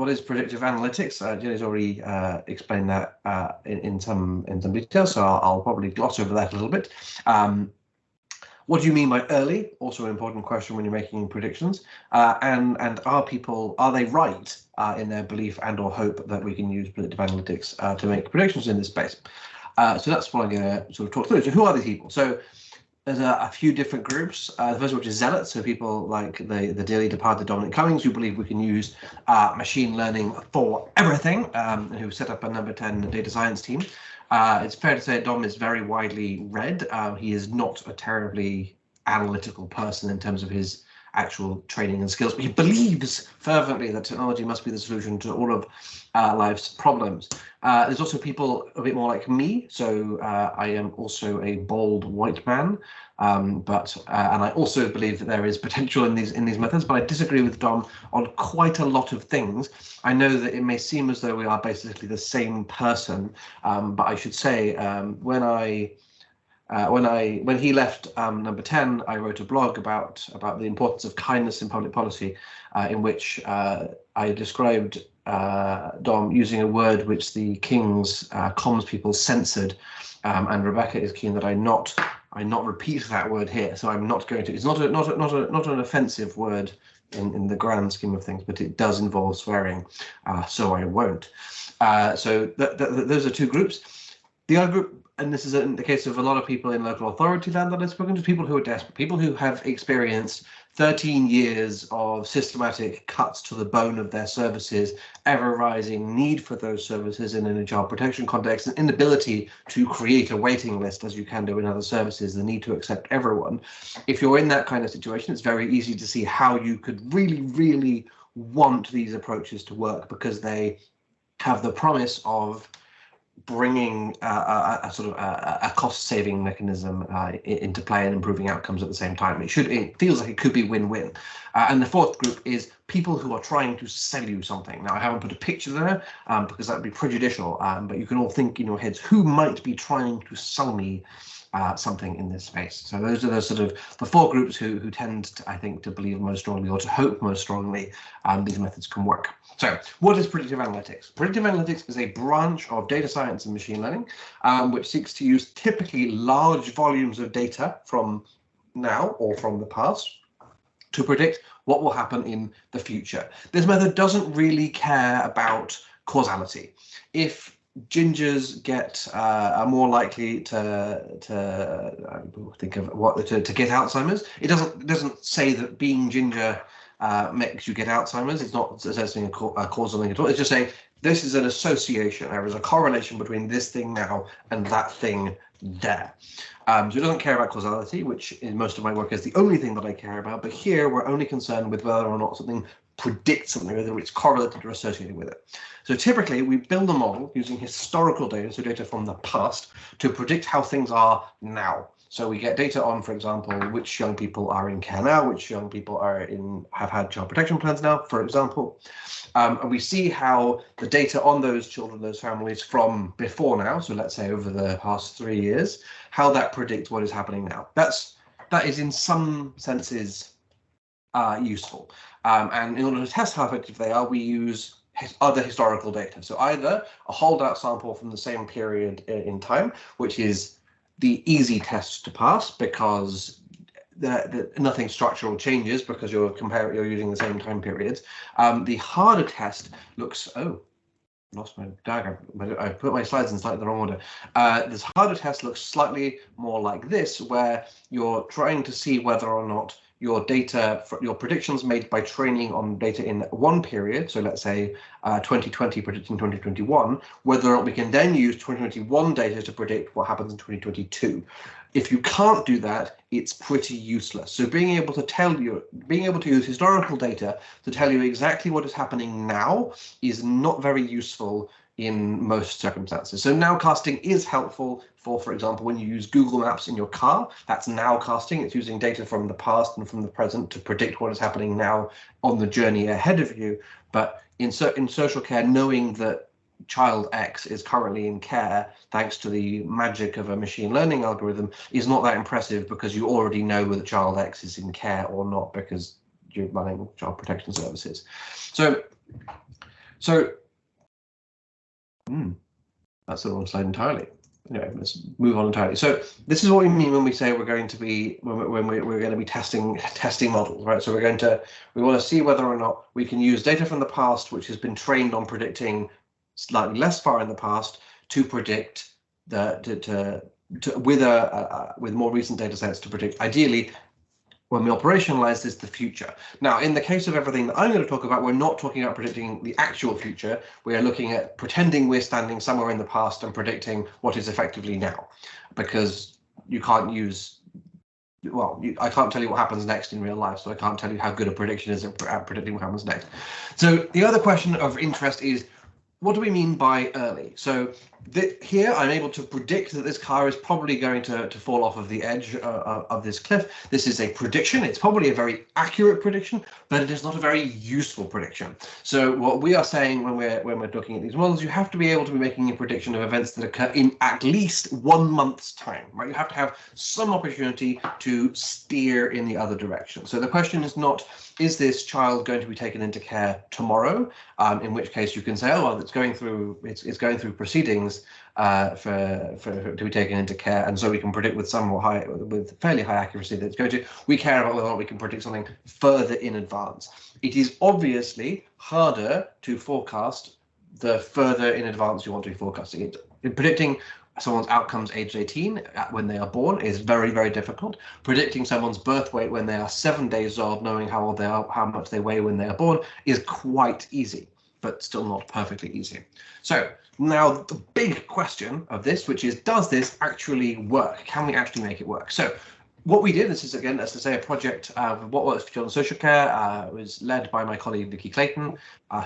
what is predictive analytics? Jenny's already explained that in some detail, so I'll probably gloss over that a little bit. What do you mean by early? Also an important question when you're making predictions. And are they right in their belief and or hope that we can use predictive analytics to make predictions in this space? So that's what I'm going to sort of talk through. So who are these people? So there's a few different groups. The first one is zealots, so people like the dearly departed Dominic Cummings, who believe we can use machine learning for everything, and who set up a number 10 data science team. It's fair to say Dom is very widely read. He is not a terribly analytical person in terms of his actual training and skills, but he believes fervently that technology must be the solution to all of life's problems. There's also people a bit more like me, so I am also a bald white man, and I also believe that there is potential in these methods, but I disagree with Dom on quite a lot of things. I know that it may seem as though we are basically the same person, but I should say when he left number 10, I wrote a blog about the importance of kindness in public policy, in which I described Dom using a word which the King's comms people censored, and Rebecca is keen that I not repeat that word here, so I'm not going to. It's not an offensive word in the grand scheme of things, but it does involve swearing, so I won't. So those are two groups. The other group, and this is in the case of a lot of people in local authority land that I've spoken to, people who are desperate, people who have experienced 13 years of systematic cuts to the bone of their services, ever-rising need for those services in a child protection context, an inability to create a waiting list as you can do in other services, the need to accept everyone. If you're in that kind of situation, it's very easy to see how you could really, really want these approaches to work, because they have the promise of bringing a sort of a cost-saving mechanism into play and improving outcomes at the same time. It feels like it could be win-win. And the fourth group is people who are trying to sell you something. Now, I haven't put a picture there because that would be prejudicial, but you can all think in your heads, who might be trying to sell me something in this space? So those are the sort of the four groups who tend to, I think, to believe most strongly, or to hope most strongly, these methods can work. So what is predictive analytics? Predictive analytics is a branch of data science and machine learning, which seeks to use typically large volumes of data from now or from the past to predict what will happen in the future. This method doesn't really care about causality. If gingers are more likely to think of what to get Alzheimer's, it doesn't say that being ginger makes you get Alzheimer's. It's not assessing a causal link at all. It's just saying this is an association. There is a correlation between this thing now and that thing there. So it doesn't care about causality, which in most of my work is the only thing that I care about. But here we're only concerned with whether or not something predicts something, whether it's correlated or associated with it. So typically we build a model using historical data, so data from the past, to predict how things are now. So we get data on, for example, which young people are in care now, which young people have had child protection plans now, for example. And we see how the data on those children, those families from before now, so let's say over the past 3 years, how that predicts what is happening now. That is in some senses useful. And in order to test how effective they are, we use other historical data. So either a holdout sample from the same period in time, which is the easy test to pass because nothing structural changes because you're using the same time periods. The harder test looks, lost my diagram. I put my slides in slightly the wrong order. This harder test looks slightly more like this, where you're trying to see whether or not your data, your predictions made by training on data in one period, so let's say 2020 predicting 2021, whether or not we can then use 2021 data to predict what happens in 2022. If you can't do that, it's pretty useless. So being able to use historical data to tell you exactly what is happening now is not very useful in most circumstances. So nowcasting is helpful for example, when you use Google Maps in your car, that's nowcasting. It's using data from the past and from the present to predict what is happening now on the journey ahead of you. But in social care, knowing that child X is currently in care, thanks to the magic of a machine learning algorithm, is not that impressive because you already know whether child X is in care or not because you're running child protection services. So So, that's the wrong slide entirely. Anyway, let's move on entirely. So this is what we mean when we say we're going to be we're going to be testing models, right? So we want to see whether or not we can use data from the past, which has been trained on predicting slightly less far in the past, to predict with more recent data sets to predict ideally, when we operationalize this, the future. Now, in the case of everything that I'm going to talk about, we're not talking about predicting the actual future. We're looking at pretending we're standing somewhere in the past and predicting what is effectively now, because you can't use, well, I can't tell you what happens next in real life, so I can't tell you how good a prediction is at predicting what happens next. So the other question of interest is, what do we mean by early? So here I'm able to predict that this car is probably going to fall off of the edge of this cliff. This is a prediction. It's probably a very accurate prediction, but it is not a very useful prediction. So what we are saying when we're looking at these models, you have to be able to be making a prediction of events that occur in at least 1 month's time, right? You have to have some opportunity to steer in the other direction. So the question is not, is this child going to be taken into care tomorrow? In which case you can say, oh well, it's going through proceedings to be taken into care, and so we can predict with fairly high accuracy that it's going to. We care about whether or not we can predict something further in advance. It is obviously harder to forecast the further in advance you want to be forecasting it. In predicting someone's outcomes aged 18 when they are born is very, very difficult. Predicting someone's birth weight when they are 7 days old, knowing how old they are, how much they weigh when they are born, is quite easy, but still not perfectly easy. So now the big question of this, which is, does this actually work? Can we actually make it work? So what we did, this is again, as to say, a project of What Works for Children's Social Care. It was led by my colleague Vicky Clayton,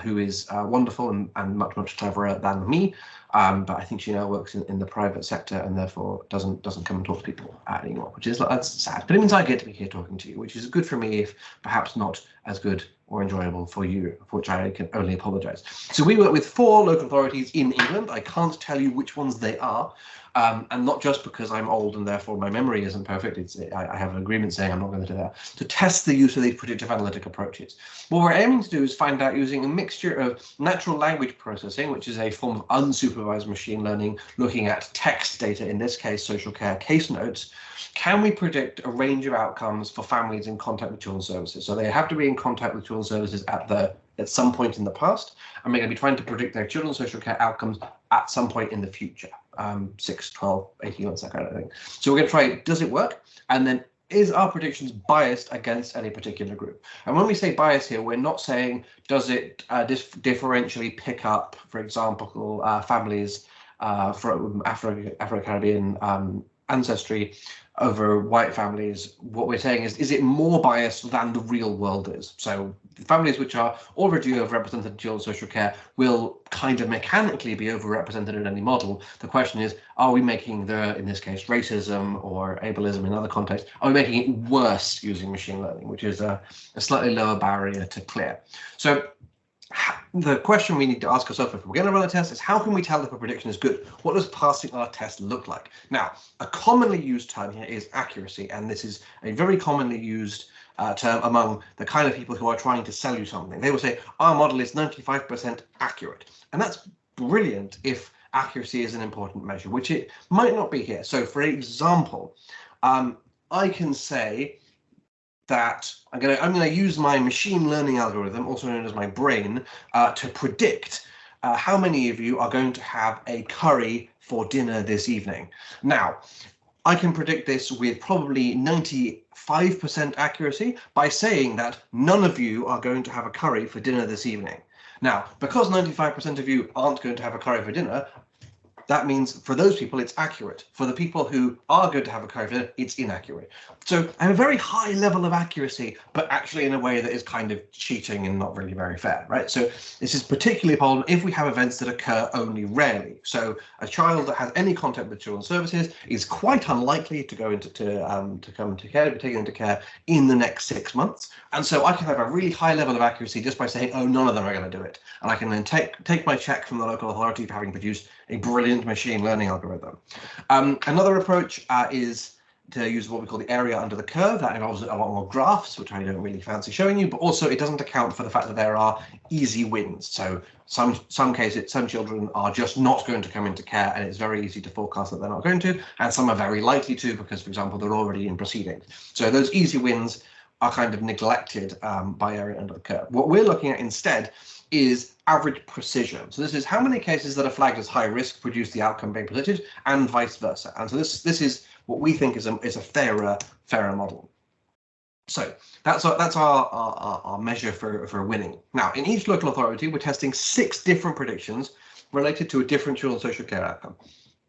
who is wonderful and much, much cleverer than me. But I think she now works in the private sector and therefore doesn't come and talk to people anymore, that's sad. But it means I get to be here talking to you, which is good for me, if perhaps not as good or enjoyable for you, for which I can only apologise. So we work with 4 local authorities in England. I can't tell you which ones they are. And not just because I'm old and therefore my memory isn't perfect. I have an agreement saying I'm not going to do that. To test the use of these predictive analytic approaches. What we're aiming to do is find out, using a mixture of natural language processing, which is a form of unsupervised machine learning, looking at text data, in this case social care case notes, can we predict a range of outcomes for families in contact with children's services? So they have to be in contact with children's services at some point in the past, and we're going to be trying to predict their children's social care outcomes at some point in the future, 6, 12, 18 months, that kind of thing. So we're going to try, does it work? And then, is our predictions biased against any particular group? And when we say bias here, we're not saying, does it differentially pick up, for example, families from Afro-Caribbean ancestry over white families. What we're saying is it more biased than the real world is? So the families which are already overrepresented in children's social care will kind of mechanically be overrepresented in any model. The question is, are we making in this case, racism or ableism in other contexts, are we making it worse using machine learning, which is a slightly lower barrier to clear? So the question we need to ask ourselves if we're going to run a test is, how can we tell if a prediction is good? What does passing our test look like? Now, a commonly used term here is accuracy, and this is a very commonly used term among the kind of people who are trying to sell you something. They will say, our model is 95% accurate. And that's brilliant if accuracy is an important measure, which it might not be here. So for example, I can say that I'm going to use my machine learning algorithm, also known as my brain, to predict how many of you are going to have a curry for dinner this evening. Now, I can predict this with probably 95% accuracy by saying that none of you are going to have a curry for dinner this evening. Now, because 95% of you aren't going to have a curry for dinner, that means for those people it's accurate. For the people who are going to have a curry for dinner, it's inaccurate. So I have a very high level of accuracy, but actually in a way that is kind of cheating and not really very fair, right? So this is particularly a problem if we have events that occur only rarely. So a child that has any contact with children's services is quite unlikely to go into to come to care, be taken into care in the next 6 months. And so I can have a really high level of accuracy just by saying, oh, none of them are going to do it. And I can then take my check from the local authority for having produced a brilliant machine learning algorithm. Another approach is to use what we call the area under the curve. That involves a lot more graphs, which I don't really fancy showing you, but also it doesn't account for the fact that there are easy wins. So some cases, some children are just not going to come into care, and it's very easy to forecast that they're not going to, and some are very likely to because, for example, they're already in proceedings. So those easy wins are kind of neglected by area under the curve. What we're looking at instead is average precision. So this is how many cases that are flagged as high risk produce the outcome being predicted, and vice versa. And so this is what we think is a fairer model. So that's our measure for winning. Now, in each local authority, we're testing 6 different predictions related to a different children's social care outcome.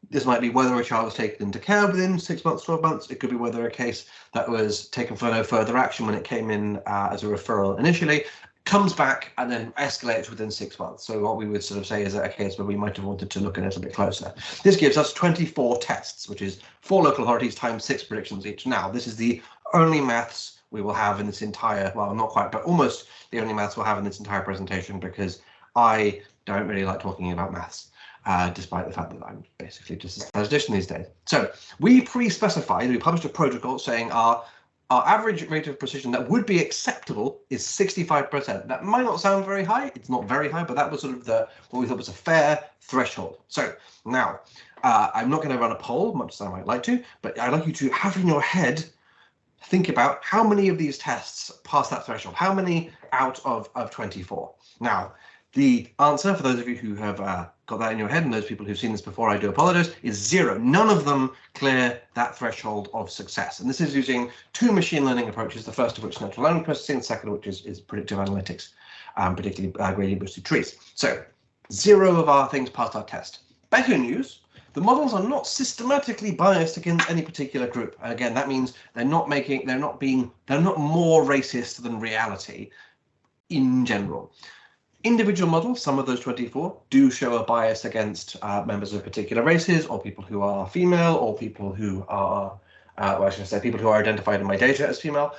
This might be whether a child was taken into care within 6 months, 12 months. It could be whether a case that was taken for no further action when it came in as a referral initially comes back and then escalates within 6 months. So what we would sort of say is a case where we might have wanted to look at it a bit closer. This gives us 24 tests, which is 4 local authorities times 6 predictions each. Now, this is the only maths we will have in this entire, well, not quite, but almost the only maths we'll have in this entire presentation, because I don't really like talking about maths, despite the fact that I'm basically just a statistician these days. So we pre-specified, we published a protocol saying our average rate of precision that would be acceptable is 65%. That might not sound very high. It's not very high, but that was sort of what we thought was a fair threshold. So now I'm not going to run a poll, much as I might like to, but I'd like you to have in your head, think about how many of these tests pass that threshold. How many out of 24? Now, the answer, for those of you who have got that in your head, and those people who've seen this before, I do apologize, is 0. None of them clear that threshold of success. And this is using 2 machine learning approaches, the first of which is natural language processing, the second of which is predictive analytics, particularly gradient boosted trees. So 0 of our things passed our test. Better news, the models are not systematically biased against any particular group. And again, that means they're not more racist than reality in general. Individual models, some of those 24, do show a bias against members of particular races, or people who are female, or people who are, well, should I say, people who are identified in my data as female,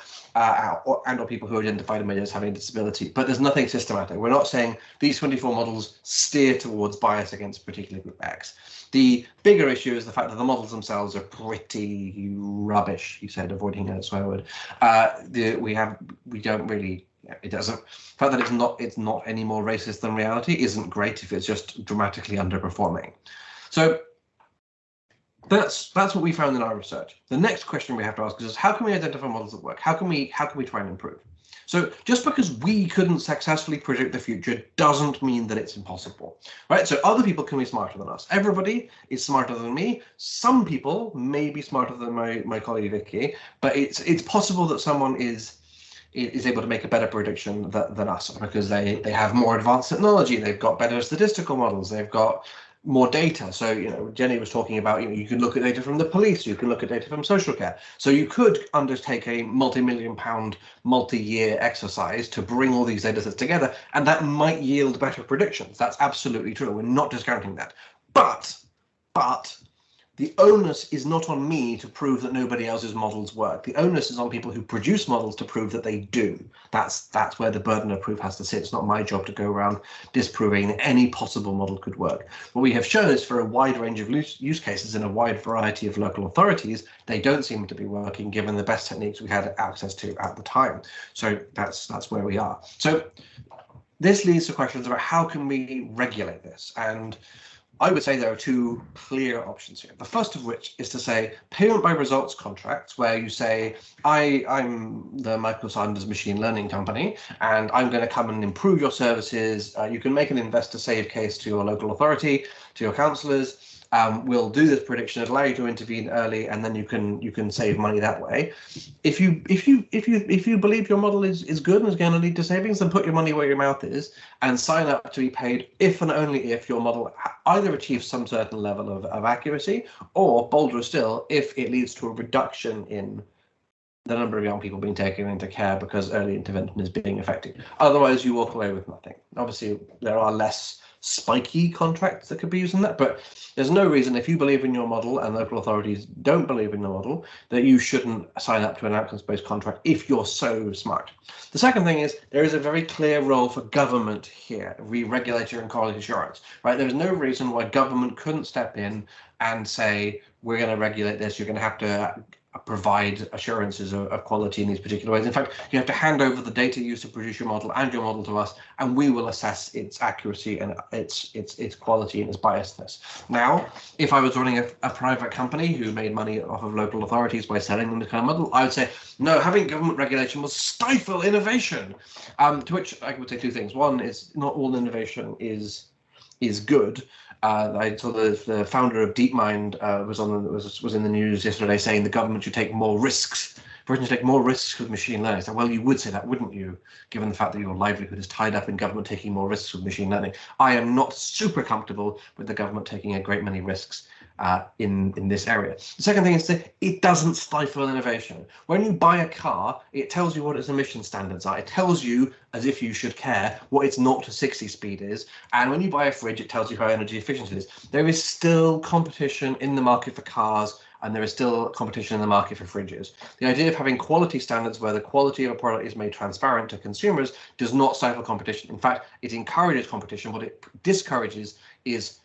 or people who are identified in my data as having a disability. But there's nothing systematic. We're not saying these 24 models steer towards bias against particular group X. The bigger issue is the fact that the models themselves are pretty rubbish, you said, avoiding a swear word. We don't really. It doesn't. The fact that it's not any more racist than reality isn't great if it's just dramatically underperforming. So that's what we found in our research. The next question we have to ask is how can we identify models that work? How can we try and improve? So just because we couldn't successfully predict the future doesn't mean that it's impossible, right? So other people can be smarter than us. Everybody is smarter than me. Some people may be smarter than my colleague Vicky, but it's possible that someone is able to make a better prediction than us because they have more advanced technology, they've got better statistical models, they've got more data. So, you know, Jenny was talking about, you know, you can look at data from the police, you can look at data from social care. So you could undertake a multi-million-pound, multi-year exercise to bring all these data sets together, and that might yield better predictions. That's absolutely true. We're not discounting that. But the onus is not on me to prove that nobody else's models work. The onus is on people who produce models to prove that they do. That's where the burden of proof has to sit. It's not my job to go around disproving that any possible model could work. What we have shown is for a wide range of use cases in a wide variety of local authorities, they don't seem to be working given the best techniques we had access to at the time. So that's where we are. So this leads to questions about how can we regulate this? And I would say there are 2 clear options here. The first of which is to say payment by results contracts, where you say, I'm the Michael Sanders machine learning company, and I'm going to come and improve your services. You can make an investor save case to your local authority, to your councillors. We'll do this prediction, allow you to intervene early, and then you can save money that way. If you believe your model is good and is going to lead to savings, then put your money where your mouth is and sign up to be paid if and only if your model either achieves some certain level of accuracy, or bolder still, if it leads to a reduction in the number of young people being taken into care because early intervention is being effective. Otherwise, you walk away with nothing. Obviously, there are less spiky contracts that could be used in that, but there's no reason, if you believe in your model and local authorities don't believe in the model, that you shouldn't sign up to an outcomes-based contract if you're so smart. The second thing is there is a very clear role for government here, re-regulator and quality assurance, right? There's no reason why government couldn't step in and say, we're going to regulate this, you're going to have to provide assurances of quality in these particular ways. In fact, you have to hand over the data used to produce your model and your model to us, and we will assess its accuracy and its quality and its biasness. Now, if I was running a private company who made money off of local authorities by selling them the kind of model, I would say, no, having government regulation will stifle innovation. To which I would say two things. One is not all innovation is good. I saw the founder of DeepMind was in the news yesterday saying the government should take more risks. Britain should take more risks with machine learning. So, well, you would say that, wouldn't you, given the fact that your livelihood is tied up in government taking more risks with machine learning? I am not super comfortable with the government taking a great many risks in this area. The second thing is that it doesn't stifle innovation. When you buy a car, it tells you what its emission standards are. It tells you, as if you should care, what its 0 to 60 speed is. And when you buy a fridge, it tells you how energy efficient it is. There is still competition in the market for cars, and there is still competition in the market for fridges. The idea of having quality standards where the quality of a product is made transparent to consumers does not stifle competition. In fact, it encourages competition. What it discourages is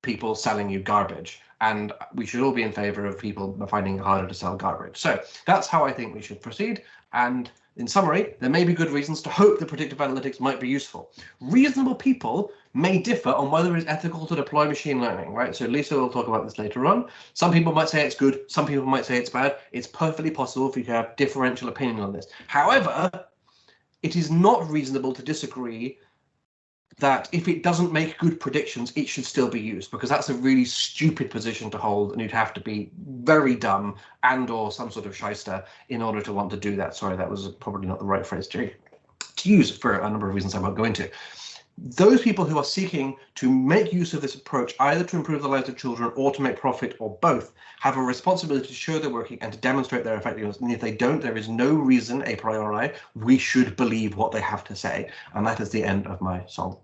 people selling you garbage, and we should all be in favor of people finding it harder to sell garbage. So that's how I think we should proceed. And in summary, there may be good reasons to hope that predictive analytics might be useful. Reasonable people may differ on whether it's ethical to deploy machine learning, right? So Lisa will talk about this later on. Some people might say it's good, some people might say it's bad. It's perfectly possible for you to have differential opinion on this. However, it is not reasonable to disagree that if it doesn't make good predictions, it should still be used, because that's a really stupid position to hold, and you'd have to be very dumb and or some sort of shyster in order to want to do that. Sorry, that was probably not the right phrase to use for a number of reasons I won't go into. Those people who are seeking to make use of this approach, either to improve the lives of children or to make profit or both, have a responsibility to show they're working and to demonstrate their effectiveness. And if they don't, there is no reason a priori we should believe what they have to say. And that is the end of my song.